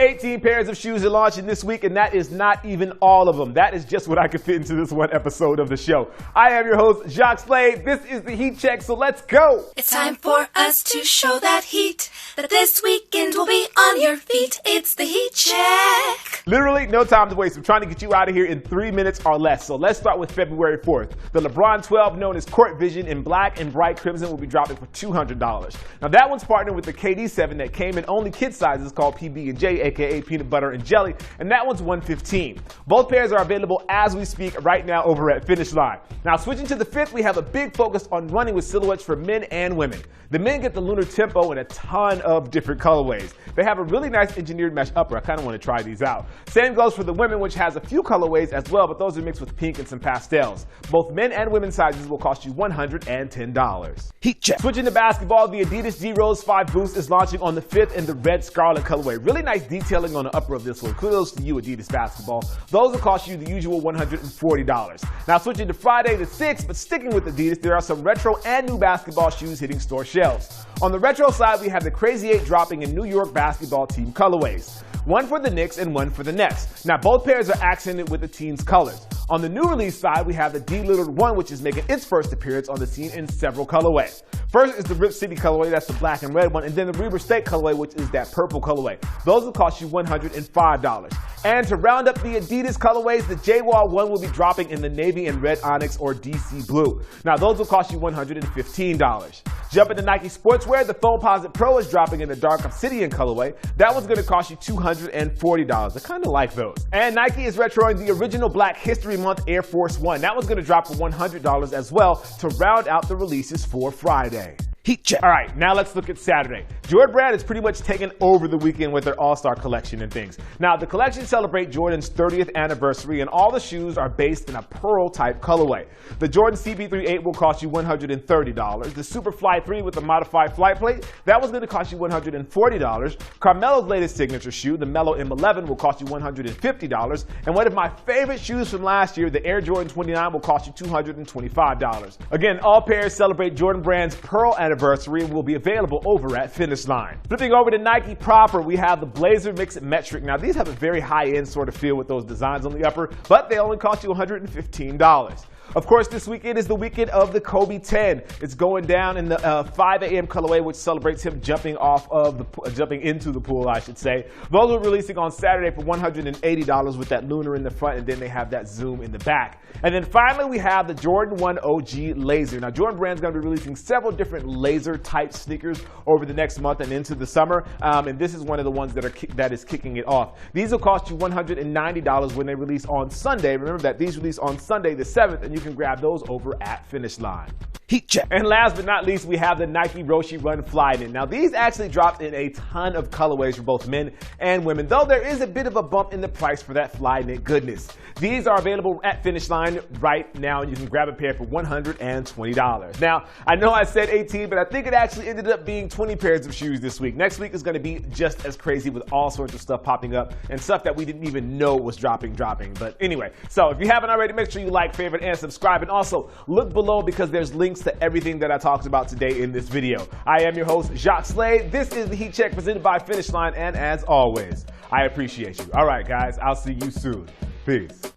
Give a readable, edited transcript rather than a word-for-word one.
18 pairs of shoes are launching this week, and that is not even all of them. That is just what I could fit into this one episode of the show. I am your host, Jacques Slade. This is the Heat Check, so let's go. It's time for us to show that heat, that this weekend will be on your feet. It's the Heat Check. Literally, no time to waste. I'm trying to get you out of here in 3 minutes or less. So let's start with February 4th. The LeBron 12, known as Court Vision in black and bright crimson, will be dropping for $200. Now that one's partnered with the KD 7 that came in only kid sizes called PB&J, aka peanut butter and jelly, and that one's $115. Both pairs are available as we speak right now over at Finish Line. Now switching to the 5th, we have a big focus on running with silhouettes for men and women. The men get the Lunar Tempo in a ton of different colorways. They have a really nice engineered mesh upper. I kind of want to try these out. Same goes for the women, which has a few colorways as well, but those are mixed with pink and some pastels. Both men and women sizes will cost you $110. Heat check. Switching to basketball, the Adidas D Rose 5 Boost is launching on the 5th in the red scarlet colorway. Really nice detailing on the upper of this one. Kudos to you, Adidas Basketball. Those will cost you the usual $140. Now switching to Friday the 6th, but sticking with Adidas, there are some retro and new basketball shoes hitting store shelves. On the retro side, we have the Crazy 8 dropping in New York basketball team colorways. One for the Knicks and one for the Nets. Now both pairs are accented with the team's colors. On the new release side, we have the D-Lillard 1, which is making its first appearance on the scene in several colorways. First is the Rip City colorway, that's the black and red one, and then the Weber State colorway, which is that purple colorway. Those will cost you $105. And to round up the Adidas colorways, the J-Wall 1 will be dropping in the navy and red onyx or DC blue. Now those will cost you $115. Jumping to Nike Sportswear, the Foamposite Pro is dropping in the dark obsidian colorway. That one's going to cost you $240. I kind of like those. And Nike is retroing the original Black History Month Air Force 1. That one's going to drop for $100 as well to round out the releases for Friday. Heat check. All right, now let's look at Saturday. Jordan Brand is pretty much taken over the weekend with their All-Star collection and things. Now, the collection celebrates Jordan's 30th anniversary, and all the shoes are based in a pearl-type colorway. The Jordan CB38 will cost you $130. The Superfly 3 with the modified flight plate, that was going to cost you $140. Carmelo's latest signature shoe, the Melo M11, will cost you $150. And one of my favorite shoes from last year, the Air Jordan 29, will cost you $225. Again, all pairs celebrate Jordan Brand's pearl anniversary and will be available over at Finish Line. Flipping over to Nike proper, we have the Blazer Mix Metric. Now these have a very high-end sort of feel with those designs on the upper, but they only cost you $115. Of course, this weekend is the weekend of the Kobe 10. It's going down in the 5 a.m. colorway, which celebrates him jumping into the pool, I should say. Those are releasing on Saturday for $180 with that lunar in the front, and then they have that zoom in the back. And then finally, we have the Jordan 1 OG Laser. Now, Jordan Brand's going to be releasing several different laser-type sneakers over the next month and into the summer, and this is one of the ones that is kicking it off. These will cost you $190 when they release on Sunday. Remember that these release on Sunday the 7th, and you can grab those over at Finish Line. Heat check. And last but not least, we have the Nike Roshe Run Flyknit. Now these actually dropped in a ton of colorways for both men and women, though there is a bit of a bump in the price for that Flyknit goodness. These are available at Finish Line right now, and you can grab a pair for $120. Now, I know I said 18, but I think it actually ended up being 20 pairs of shoes this week. Next week is going to be just as crazy with all sorts of stuff popping up and stuff that we didn't even know was dropping. But anyway, so if you haven't already, make sure you like, favorite, and subscribe. And also, look below because there's links to everything that I talked about today in this video. I am your host, Jacques Slade. This is the Heat Check presented by Finish Line, and as always, I appreciate you. All right, guys, I'll see you soon. Peace.